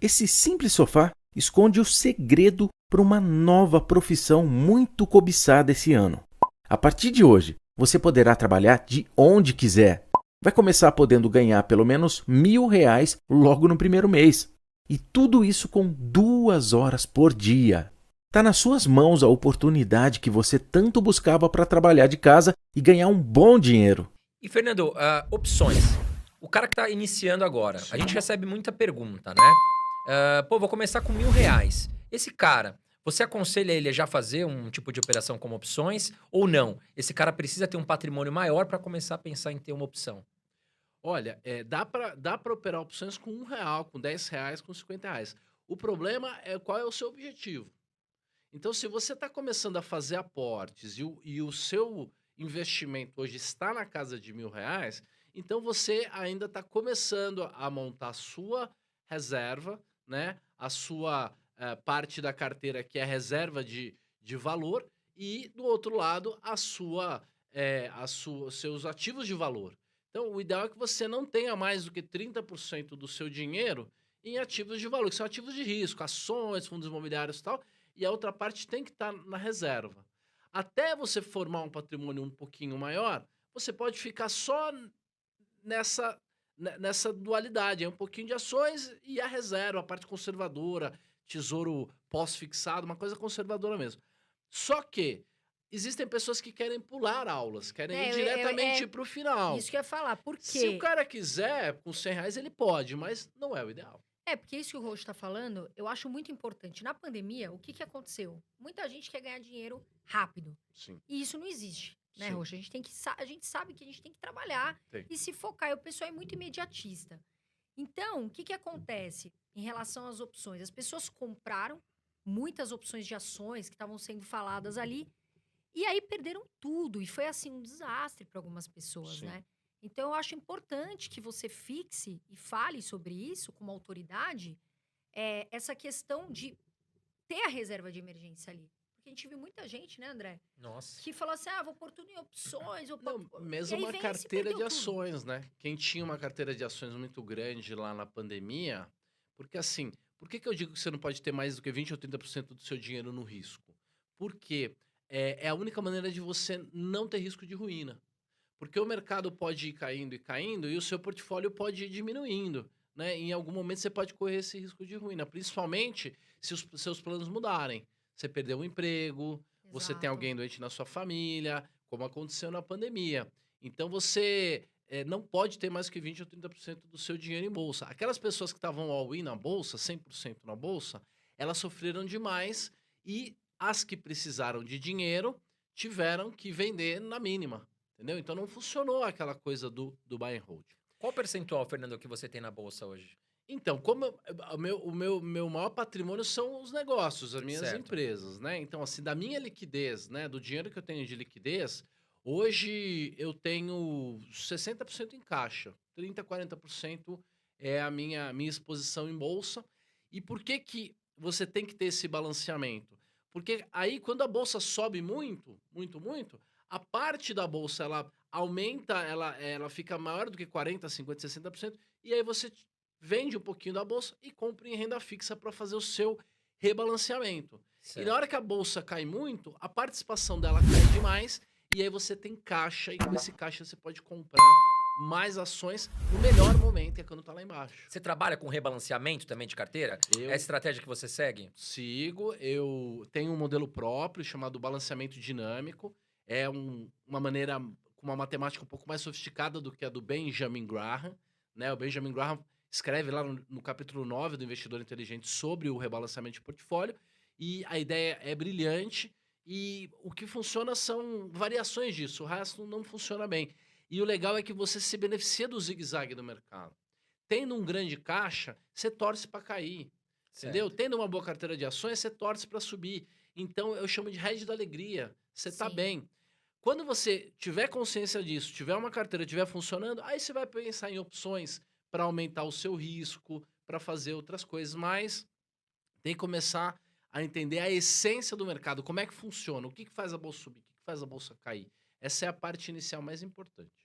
Esse simples sofá esconde o segredo para uma nova profissão muito cobiçada esse ano. A partir de hoje, você poderá trabalhar de onde quiser. Vai começar podendo ganhar pelo menos R$ 1.000 logo no primeiro mês. E tudo isso com 2 horas por dia. Está nas suas mãos a oportunidade que você tanto buscava para trabalhar de casa e ganhar um bom dinheiro. E, Fernando, opções. O cara que está iniciando agora, a gente recebe muita pergunta, né? Vou começar com R$ 1.000. Esse cara, você aconselha ele a já fazer um tipo de operação como opções ou não? Esse cara precisa ter um patrimônio maior para começar a pensar em ter uma opção. Olha, dá pra operar opções com R$ 1, com R$ 10, com R$ 50. O problema é qual é o seu objetivo. Então, se você está começando a fazer aportes e o seu investimento hoje está na casa de R$ 1.000, então você ainda está começando a montar a sua reserva, né? A sua parte da carteira que é reserva de valor e, do outro lado, seus ativos de valor. Então, o ideal é que você não tenha mais do que 30% do seu dinheiro em ativos de valor, que são ativos de risco, ações, fundos imobiliários e tal, e a outra parte tem que estar na reserva. Até você formar um patrimônio um pouquinho maior, você pode ficar só nessa, nessa dualidade, é um pouquinho de ações e a reserva, a parte conservadora, tesouro pós-fixado, uma coisa conservadora mesmo. Só que existem pessoas que querem pular aulas, querem ir diretamente para o final. Isso que eu ia falar. Por Se o quê? cara quiser, com R$ 100, ele pode, mas não é o ideal. Porque isso que o Roxo está falando, eu acho muito importante. Na pandemia, o que aconteceu? Muita gente quer ganhar dinheiro rápido. Sim. E isso não existe, né, Sim. Roxo? A gente sabe que a gente tem que trabalhar Tem. e se focar. E o pessoal é muito imediatista. Então, o que acontece em relação às opções? As pessoas compraram muitas opções de ações que estavam sendo faladas ali e aí perderam tudo. E foi, assim, um desastre para algumas pessoas, Sim. né? Então, eu acho importante que você fixe e fale sobre isso com uma autoridade, essa questão de ter a reserva de emergência ali. Porque a gente viu muita gente, né, André? Nossa. Que falou assim, vou pôr tudo em opções. Não, E mesmo aí uma vem e se carteira perdeu de tudo. ações, né? Quem tinha uma carteira de ações muito grande lá na pandemia, porque assim, por que eu digo que você não pode ter mais do que 20 ou 30% do seu dinheiro no risco? Porque é a única maneira de você não ter risco de ruína. Porque o mercado pode ir caindo e caindo e o seu portfólio pode ir diminuindo, né? Em algum momento você pode correr esse risco de ruína, principalmente se os seus planos mudarem. Você perdeu um emprego, você tem Exato. alguém doente na sua família, como aconteceu na pandemia. Então você não pode ter mais que 20 ou 30% do seu dinheiro em bolsa. Aquelas pessoas que estavam all-in na bolsa, 100% na bolsa, elas sofreram demais e as que precisaram de dinheiro tiveram que vender na mínima. Entendeu? Então não funcionou aquela coisa do buy and hold. Qual o percentual, Fernando, que você tem na bolsa hoje? Então, como o meu maior patrimônio são os negócios, as minhas Certo. empresas, né? Então, assim, da minha liquidez, né? Do dinheiro que eu tenho de liquidez, hoje eu tenho 60% em caixa, 30, 40% é a minha exposição em bolsa. E por que você tem que ter esse balanceamento? Porque aí, quando a bolsa sobe muito, muito, muito, a parte da bolsa ela aumenta, ela fica maior do que 40, 50, 60%, e aí você vende um pouquinho da bolsa e compra em renda fixa para fazer o seu rebalanceamento. E na hora que a bolsa cai muito, a participação dela cai demais, e aí você tem caixa, e com esse caixa você pode comprar mais ações no melhor momento, que é quando tá lá embaixo. Você trabalha com rebalanceamento também de carteira? Eu É a estratégia que você segue? sigo, eu tenho um modelo próprio chamado balanceamento dinâmico. É uma maneira com uma matemática um pouco mais sofisticada do que a do Benjamin Graham, né? O Benjamin Graham escreve lá no capítulo 9 do Investidor Inteligente sobre o rebalanceamento de portfólio, e a ideia é brilhante, e o que funciona são variações disso, o resto não funciona bem. E o legal é que você se beneficia do zigue-zague do mercado. Tendo um grande caixa, você torce para cair. Entendeu? Certo. Tendo uma boa carteira de ações, você torce para subir. Então, eu chamo de hedge da alegria. Você tá Sim. bem. Quando você tiver consciência disso, tiver uma carteira, estiver funcionando, aí você vai pensar em opções para aumentar o seu risco, para fazer outras coisas, mas tem que começar a entender a essência do mercado, como é que funciona, o que faz a bolsa subir, o que faz a bolsa cair. Essa é a parte inicial mais importante.